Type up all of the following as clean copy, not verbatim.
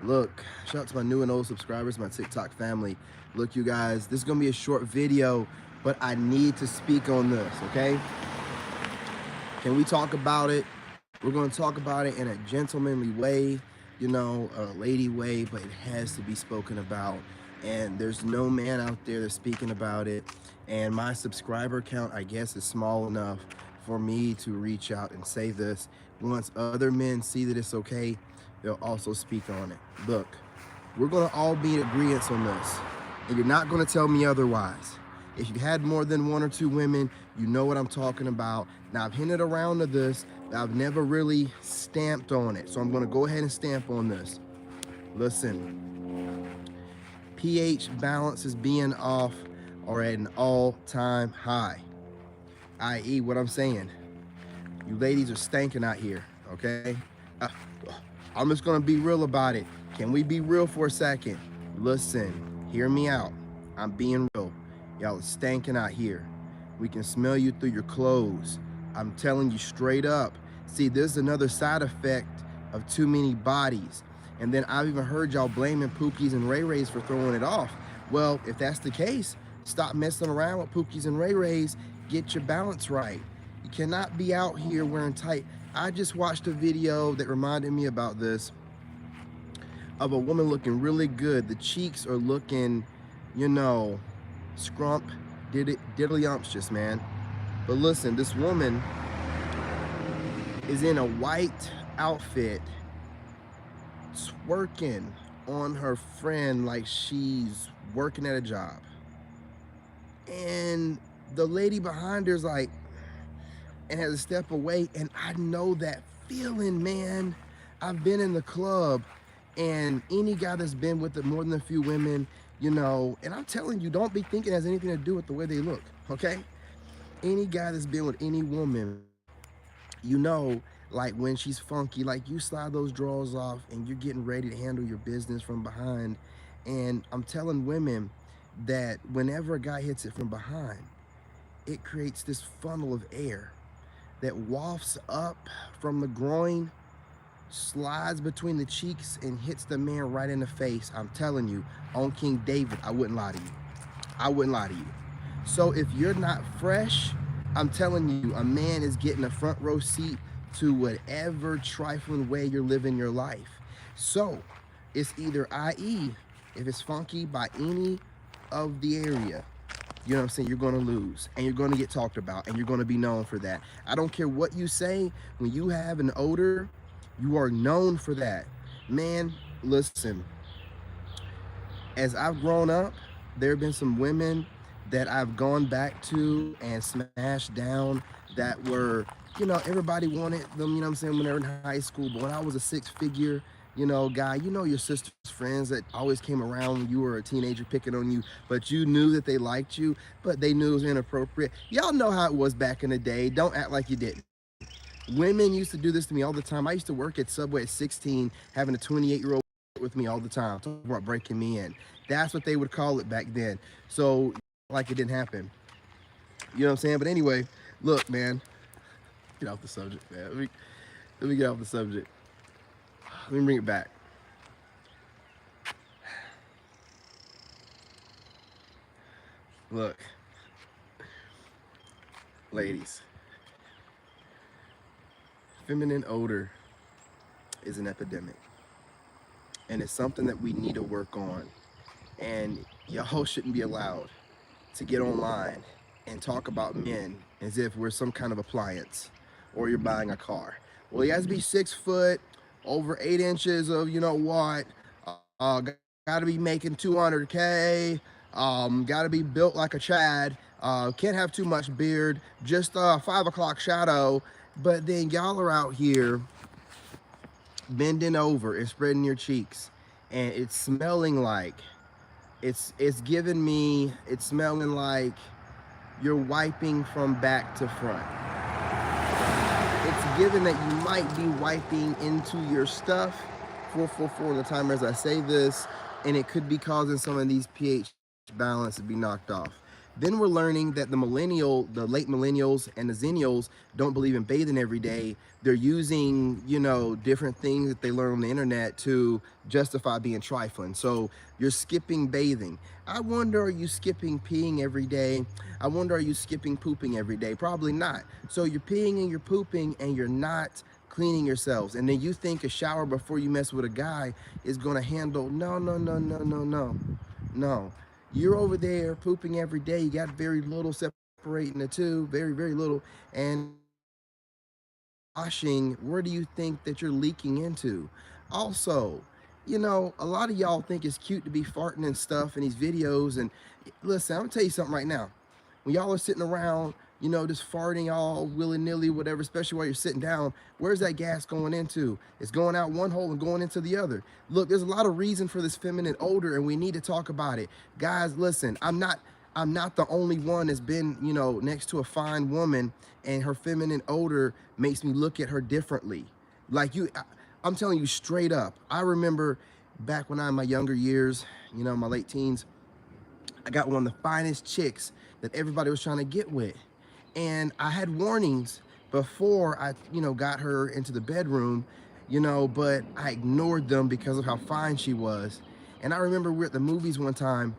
Look, shout out to my new and old subscribers, my TikTok family. Look, you guys, this is gonna be a short video, but I need to speak on this, okay? Can we talk about it? We're gonna talk about it in a gentlemanly way, you know, a lady way, but it has to be spoken about. And there's no man out there that's speaking about it. And my subscriber count, I guess, is small enough for me to reach out and say this. Once other men see that it's okay, they'll also speak on it. Look, we're gonna all be in agreement on this, and you're not gonna tell me otherwise. If you had more than one or two women, you know what I'm talking about. Now, I've hinted around to this, but I've never really stamped on it. So I'm gonna go ahead and stamp on this. Listen, pH balance is being off or at an all-time high. I.e., what I'm saying, you ladies are stanking out here, okay? I'm just gonna be real about it. Can we be real for a second? Listen, hear me out. I'm being real. Y'all are stanking out here. We can smell you through your clothes. I'm telling you straight up. See, there's another side effect of too many bodies. And then I've even heard y'all blaming Pookies and Ray Rays for throwing it off. Well, if that's the case, stop messing around with Pookies and Ray Rays. Get your balance right. You cannot be out here wearing tight. I just watched a video that reminded me about this, of a woman looking really good. The cheeks are looking, you know, scrump, diddly-umptious, man. But listen, this woman is in a white outfit, twerking on her friend like she's working at a job. And the lady behind her is like, and has to step away, and I know that feeling, man. I've been in the club, and any guy that's been with more than a few women, you know, and I'm telling you, don't be thinking it has anything to do with the way they look, okay? Any guy that's been with any woman, you know, like when she's funky, like you slide those drawers off and you're getting ready to handle your business from behind. And I'm telling women that whenever a guy hits it from behind, it creates this funnel of air that wafts up from the groin, slides between the cheeks, and hits the man right in the face. I'm telling you, on King David, I wouldn't lie to you. I wouldn't lie to you. So if you're not fresh, I'm telling you, a man is getting a front row seat to whatever trifling way you're living your life. So it's either, i.e., if it's funky by any of the area, you know what I'm saying, you're gonna lose, and you're gonna get talked about, and you're gonna be known for that. I don't care what you say, when you have an odor, you are known for that. Man, listen, as I've grown up, there have been some women that I've gone back to and smashed down that were, you know, everybody wanted them, you know what I'm saying, when they were in high school. But when I was a six-figure, you know, guy, you know, your sister's friends that always came around when you were a teenager picking on you, but you knew that they liked you, but they knew it was inappropriate. Y'all know how it was back in the day. Don't act like you didn't. Women used to do this to me all the time. I used to work at Subway at 16, having a 28-year-old with me all the time, talking about breaking me in. That's what they would call it back then. So, like it didn't happen. You know what I'm saying? But anyway, look, man, get off the subject, man. Let me get off the subject. Let me bring it back. Look, ladies, feminine odor is an epidemic, and it's something that we need to work on. And y'all shouldn't be allowed to get online and talk about men as if we're some kind of appliance or you're buying a car. Well, he has to be 6 foot, over 8 inches of, you know what, gotta be making 200K, gotta be built like a Chad, can't have too much beard, just 5 o'clock shadow. But then y'all are out here bending over and spreading your cheeks, and it's smelling like, it's smelling like you're wiping from back to front. It's given that you might be wiping into your stuff. 444 in the timer as I say this, and it could be causing some of these pH balance to be knocked off. Then we're learning that the late millennials and the zennials don't believe in bathing every day. They're using, different things that they learn on the internet to justify being trifling. So you're skipping bathing. I wonder, are you skipping peeing every day? I wonder, are you skipping pooping every day? Probably not. So you're peeing and you're pooping and you're not cleaning yourselves. And then you think a shower before you mess with a guy is going to handle. No, no, no, no, no, no. No. You're over there pooping every day. You got very little separating the two, very, very little. And washing, where do you think that you're leaking into? Also, a lot of y'all think it's cute to be farting and stuff in these videos. And listen, I'm gonna tell you something right now. When y'all are sitting around, just farting all willy-nilly, whatever, especially while you're sitting down, where's that gas going into? It's going out one hole and going into the other. Look, there's a lot of reason for this feminine odor, and we need to talk about it. Guys, listen, I'm not the only one that's been, next to a fine woman and her feminine odor makes me look at her differently. Like I'm telling you straight up. I remember back when I in my younger years, my late teens, I got one of the finest chicks that everybody was trying to get with. And I had warnings before I, got her into the bedroom, but I ignored them because of how fine she was. And I remember we were at the movies one time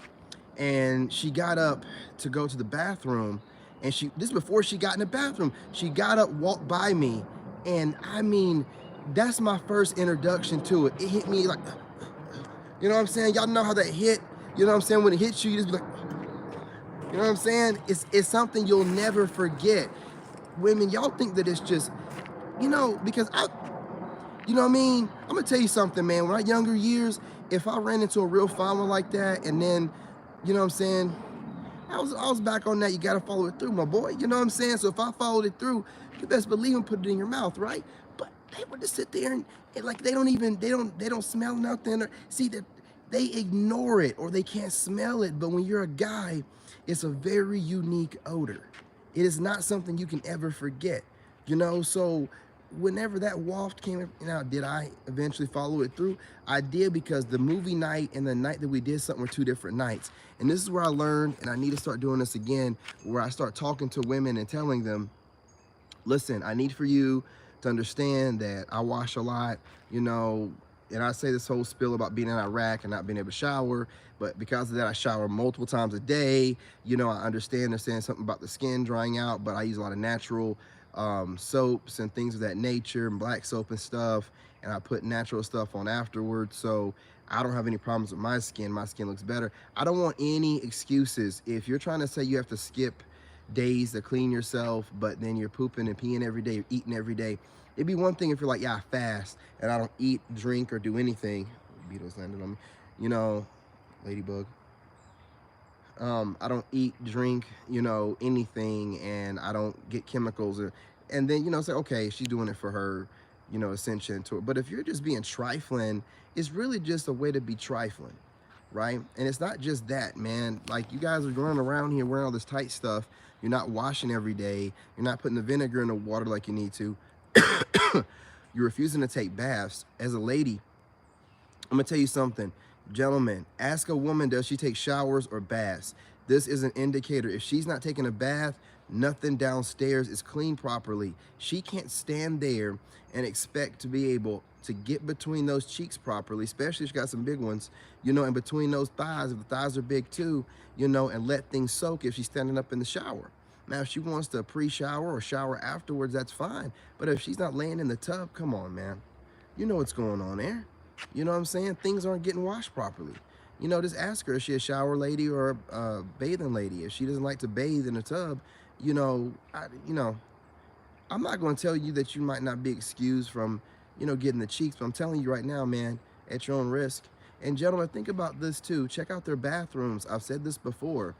and she got up to go to the bathroom, and this is before she got in the bathroom, she got up, walked by me, and I mean, that's my first introduction to it. It hit me like, you know what I'm saying? Y'all know how that hit? You know what I'm saying? When it hits you, you just be like, you know what I'm saying? It's something you'll never forget. Women, y'all think that it's just, because you know what I mean? I'm gonna tell you something, man. When my younger years, if I ran into a real fine one like that, and then, you know what I'm saying, I was back on that. You gotta follow it through, my boy. You know what I'm saying? So if I followed it through, you best believe and put it in your mouth, right? But they would just sit there and like they don't smell nothing, or see that they ignore it or they can't smell it. But when you're a guy, it's a very unique odor. It is not something you can ever forget. So whenever that waft came out, did I eventually follow it through? I did, because the movie night and the night that we did something were two different nights. And this is where I learned, and I need to start doing this again, where I start talking to women and telling them, listen, I need for you to understand that I wash a lot, and I say this whole spiel about being in Iraq and not being able to shower, but because of that, I shower multiple times a day. I understand they're saying something about the skin drying out, but I use a lot of natural soaps and things of that nature, and black soap and stuff, and I put natural stuff on afterwards. So I don't have any problems with my skin. My skin looks better. I don't want any excuses. If you're trying to say you have to skip days to clean yourself, but then you're pooping and peeing every day, eating every day. It'd be one thing if you're like, yeah, I fast and I don't eat, drink, or do anything. Beetles landed on me, ladybug. I don't eat, drink, anything, and I don't get chemicals, and then say, okay, she's doing it for her, ascension to it. But if you're just being trifling, it's really just a way to be trifling, right? And it's not just that, man. Like, you guys are running around here wearing all this tight stuff. You're not washing every day. You're not putting the vinegar in the water like you need to. You're refusing to take baths. As a lady, I'm gonna tell you something. Gentlemen, ask a woman, does she take showers or baths? This is an indicator. If she's not taking a bath, nothing downstairs is cleaned properly. She can't stand there and expect to be able to get between those cheeks properly, especially if she got some big ones, and between those thighs, if the thighs are big too, and let things soak if she's standing up in the shower. Now, if she wants to pre-shower or shower afterwards, that's fine. But if she's not laying in the tub, come on, man. You know what's going on there. You know what I'm saying? Things aren't getting washed properly. Just ask her, is she a shower lady or a bathing lady? If she doesn't like to bathe in a tub, I'm not going to tell you that you might not be excused from, getting the cheeks, but I'm telling you right now, man, at your own risk. And gentlemen, think about this too. Check out their bathrooms. I've said this before,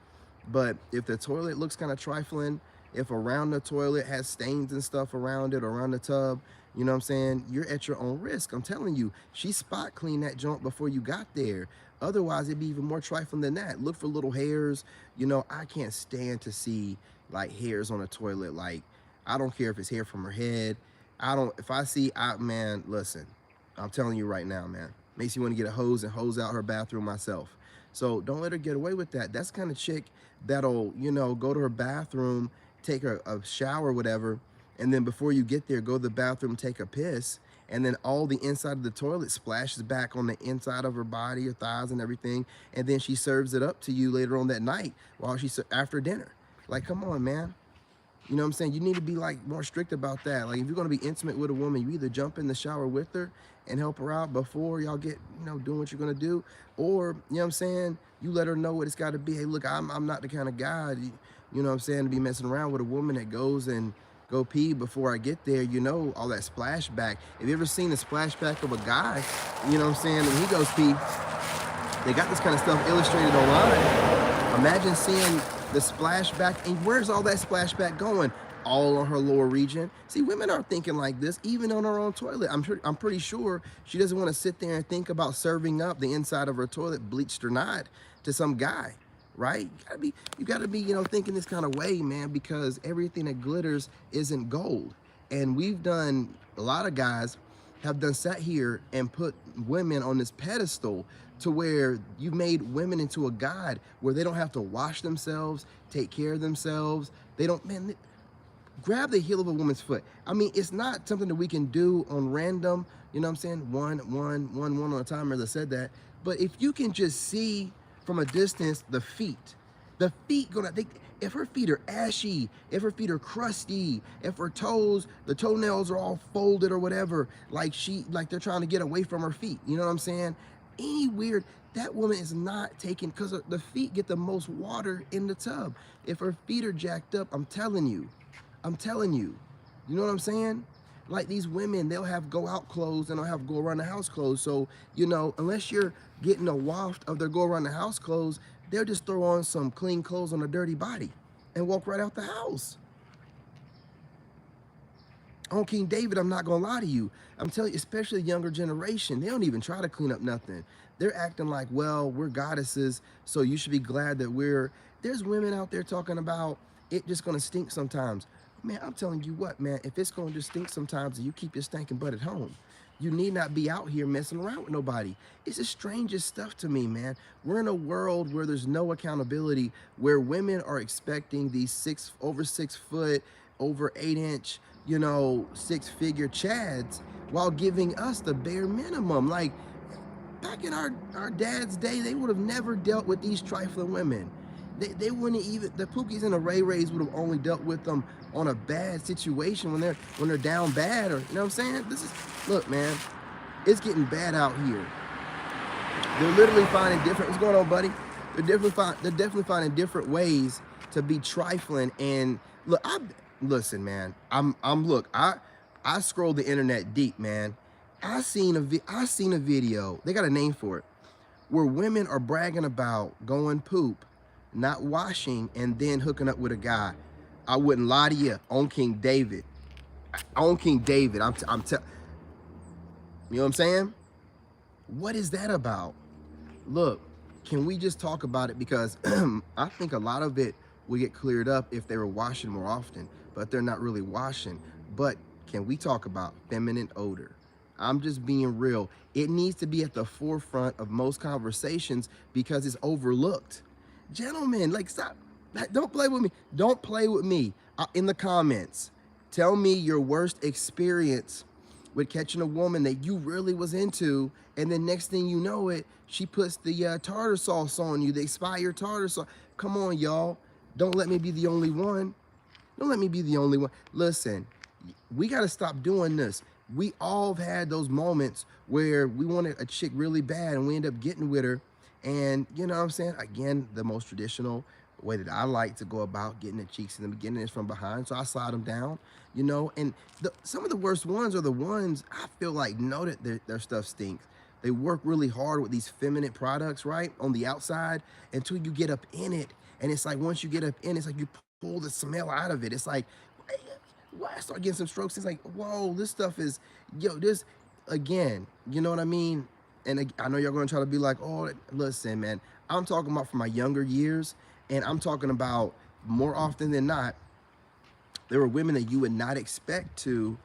but if the toilet looks kind of trifling, if around the toilet has stains and stuff around it, or around the tub, you know what I'm saying, you're at your own risk. I'm telling you, she spot cleaned that joint before you got there. Otherwise, it'd be even more trifling than that. Look for little hairs. I can't stand to see like hairs on a toilet. Like, I don't care if it's hair from her head. If I see, man, listen, I'm telling you right now, man, makes you want to get a hose and hose out her bathroom myself. So don't let her get away with that. That's the kind of chick that'll, you know, go to her bathroom, take a shower, whatever, and then before you get there, go to the bathroom, take a piss, and then all the inside of the toilet splashes back on the inside of her body, her thighs and everything, and then she serves it up to you later on that night while she's after dinner. Like, come on, man. You know what I'm saying? You need to be like more strict about that. Like if you're gonna be intimate with a woman, you either jump in the shower with her and help her out before y'all get, you know, doing what you're gonna do, or you know what I'm saying, you let her know what it's gotta be. Hey, look, I'm not the kind of guy, you know what I'm saying, to be messing around with a woman that goes and go pee before I get there, you know, all that splashback. Have you ever seen the splashback of a guy, you know what I'm saying, when he goes pee? They got this kind of stuff illustrated online. Imagine seeing the splashback, and where's all that splashback going? All on her lower region. See, women are thinking like this, even on her own toilet. I'm pretty sure she doesn't want to sit there and think about serving up the inside of her toilet, bleached or not, to some guy, right? You gotta be, you know, thinking this kind of way, man, because everything that glitters isn't gold. And we've done, a lot of guys have done sat here and put women on this pedestal to where you've made women into a god where they don't have to wash themselves, take care of themselves. They don't, man, grab the heel of a woman's foot. I mean, it's not something that we can do on random, you know what I'm saying? One on a timer that said that. But if you can just see from a distance the feet gonna, if her feet are ashy, if her feet are crusty, if her toes, the toenails are all folded or whatever, like they're trying to get away from her feet, you know what I'm saying? Any weird, that woman is not taking, because the feet get the most water in the tub. If her feet are jacked up, I'm telling you, you know what I'm saying? Like these women, they'll have go out clothes and they'll have go around the house clothes. So, you know, unless you're getting a waft of their go around the house clothes, they'll just throw on some clean clothes on a dirty body and walk right out the house. On King David, I'm not gonna lie to you. I'm telling you, especially the younger generation, they don't even try to clean up nothing. They're acting like, well, we're goddesses, so you should be glad that there's women out there talking about it just gonna stink sometimes. Man, I'm telling you what, man, if it's gonna just stink sometimes, you keep your stinking butt at home. You need not be out here messing around with nobody. It's the strangest stuff to me, man. We're in a world where there's no accountability, where women are expecting these over 6 foot, over 8-inch, you know, 6-figure chads while giving us the bare minimum. Like back in our dad's day, they would have never dealt with these trifling women. They wouldn't even, the Pookies and the Ray Rays would have only dealt with them on a bad situation when they're down bad, or you know what I'm saying? Look, man, it's getting bad out here. They're literally finding different, what's going on, buddy? They're definitely finding different ways to be trifling. And look, listen, man, look, I scrolled the internet deep, man. I seen a video, they got a name for it, where women are bragging about going poop, not washing, and then hooking up with a guy. I wouldn't lie to you, on King David. On King David, you know what I'm saying? What is that about? Look, can we just talk about it? Because I think a lot of it will get cleared up if they were washing more often, but they're not really washing. But can we talk about feminine odor? I'm just being real. It needs to be at the forefront of most conversations because it's overlooked. Gentlemen, like, stop. Don't play with me. Don't play with me. In the comments, tell me your worst experience with catching a woman that you really was into, and then next thing you know it, she puts the tartar sauce on you, the expired tartar sauce. Come on, y'all. Don't let me be the only one. Don't let me be the only one. Listen, we got to stop doing this. We all have had those moments where we wanted a chick really bad and we end up getting with her. And you know what I'm saying? Again, the most traditional way that I like to go about getting the cheeks in the beginning is from behind. So I slide them down, you know, and some of the worst ones are the ones I feel like know that their stuff stinks. They work really hard with these feminine products, right, on the outside until you get up in it. And it's like, once you get up in it, it's like you pull the smell out of it. It's like, why I start getting some strokes. It's like, whoa, this stuff is, yo, this, again, you know what I mean? And I know y'all gonna try to be like, oh, listen, man, I'm talking about from my younger years, and I'm talking about more often than not, there were women that you would not expect to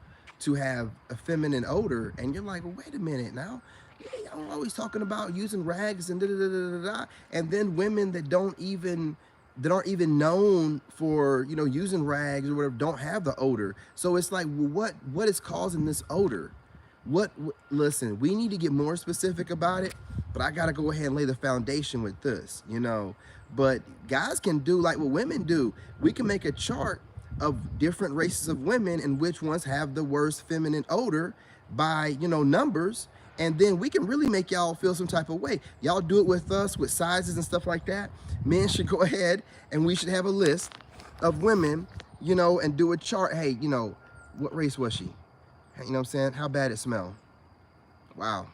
have a feminine odor, and you're like, well, wait a minute now, Yeah, I'm always talking about using rags and da da da da da. And then women that aren't even known for, you know, using rags or whatever, don't have the odor. So it's like, well, what is causing this odor? Listen, we need to get more specific about it, but I got to go ahead and lay the foundation with this, you know. But guys can do like what women do. We can make a chart of different races of women and which ones have the worst feminine odor by, you know, numbers, and then we can really make y'all feel some type of way. Y'all do it with us with sizes and stuff like that. Men should go ahead and we should have a list of women, you know, and do a chart. Hey, you know, what race was she? You know what I'm saying? How bad it smell? Wow.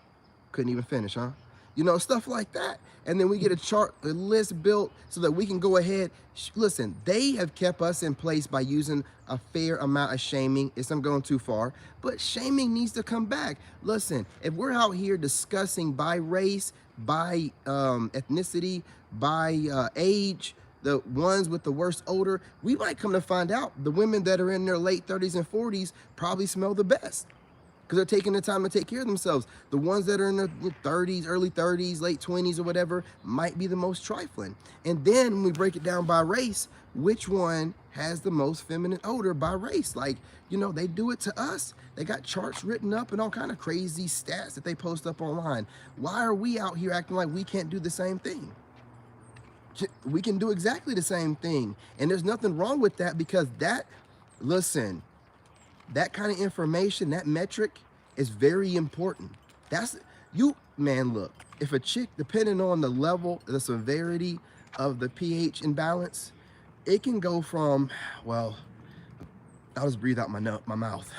Couldn't even finish, huh? You know, stuff like that. And then we get a chart, a list built so that we can go ahead. Listen, they have kept us in place by using a fair amount of shaming. It's I'm going too far, but shaming needs to come back. Listen, if we're out here discussing by race, by ethnicity, by age, the ones with the worst odor, we might come to find out the women that are in their late 30s and 40s probably smell the best because they're taking the time to take care of themselves. The ones that are in their 30s, early 30s, late 20s or whatever might be the most trifling. And then when we break it down by race, which one has the most feminine odor by race? Like, you know, they do it to us. They got charts written up and all kind of crazy stats that they post up online. Why are we out here acting like we can't do the same thing? We can do exactly the same thing. And there's nothing wrong with that because listen, that kind of information, that metric is very important. Man, look, if a chick, depending on the level, the severity of the pH imbalance, it can go from, well, I'll just breathe out my mouth.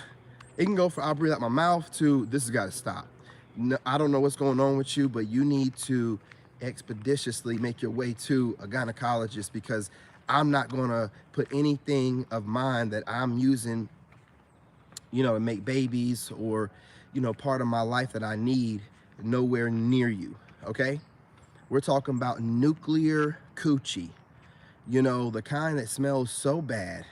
It can go from I'll breathe out my mouth to this has got to stop. No, I don't know what's going on with you, but you need to expeditiously make your way to a gynecologist because I'm not going to put anything of mine that I'm using, you know, to make babies or, you know, part of my life that I need nowhere near you, okay? We're talking about nuclear coochie, you know, the kind that smells so bad.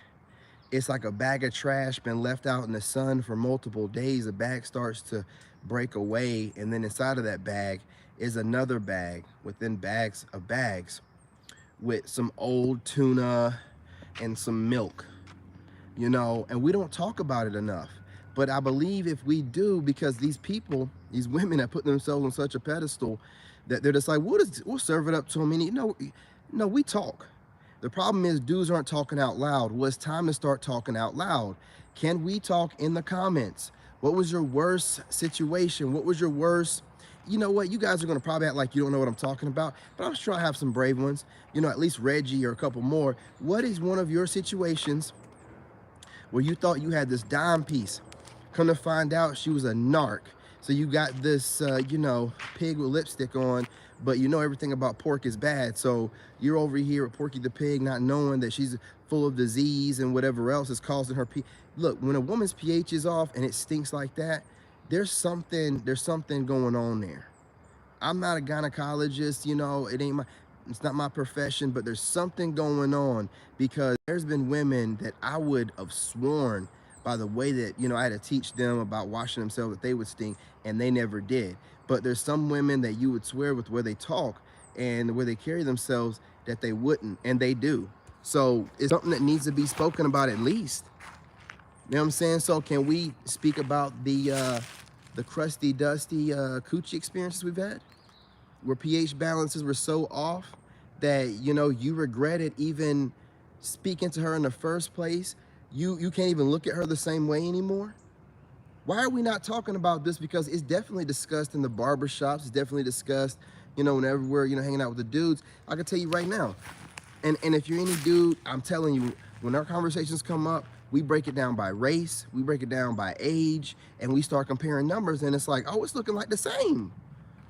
It's like a bag of trash been left out in the sun for multiple days. The bag starts to break away, and then inside of that bag is another bag within bags of bags with some old tuna and some milk, you know, and we don't talk about it enough. But I believe if we do, because these people, these women that put themselves on such a pedestal, that they're just like, we'll serve it up to them. And no, we talk. The problem is dudes aren't talking out loud. Well, it's time to start talking out loud. Can we talk in the comments? What was your worst situation? What was your worst? You know what? You guys are going to probably act like you don't know what I'm talking about, but I'm sure I have some brave ones. You know, at least Reggie or a couple more. What is one of your situations where you thought you had this dime piece? Come to find out she was a narc. So you got this, you know, pig with lipstick on, but you know everything about pork is bad. So you're over here with Porky the pig, not knowing that she's full of disease and whatever else is causing her pH. Look, when a woman's pH is off and it stinks like that, there's something going on there. I'm not a gynecologist, you know, it's not my profession, but there's something going on because there's been women that I would have sworn by the way that, you know, I had to teach them about washing themselves that they would stink, and they never did. But there's some women that you would swear with where they talk and the way they carry themselves that they wouldn't, and they do. So it's something that needs to be spoken about at least. You know what I'm saying? So can we speak about the crusty, dusty coochie experiences we've had? Where pH balances were so off that, you know, you regretted even speaking to her in the first place. You can't even look at her the same way anymore. Why are we not talking about this? Because it's definitely discussed in the barbershops. It's definitely discussed, you know, whenever we're, you know, hanging out with the dudes. I can tell you right now. And if you're any dude, I'm telling you, when our conversations come up, we break it down by race, we break it down by age, and we start comparing numbers, and it's like, oh, it's looking like the same.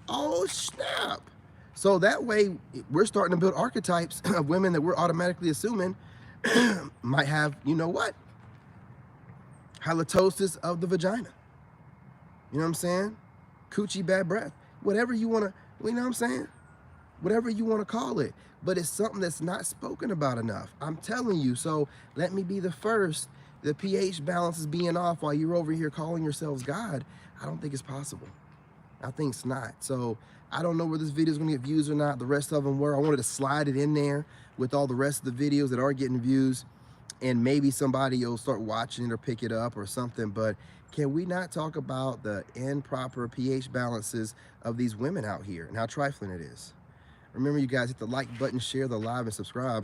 Oh, snap. So that way, we're starting to build archetypes of women that we're automatically assuming might have, you know what? Halitosis of the vagina. You know what I'm saying? Coochie bad breath. Whatever you want to, you know what I'm saying? Whatever you want to call it. But it's something that's not spoken about enough. I'm telling you. So let me be the first. The pH balance is being off while you're over here calling yourselves God. I don't think it's possible. I think it's not. So I don't know where this video is going to get views or not. The rest of them were. I wanted to slide it in there with all the rest of the videos that are getting views, and maybe somebody will start watching it or pick it up or something. But can we not talk about the improper pH balances of these women out here and how trifling it is? Remember, you guys, hit the like button, share the live, and subscribe.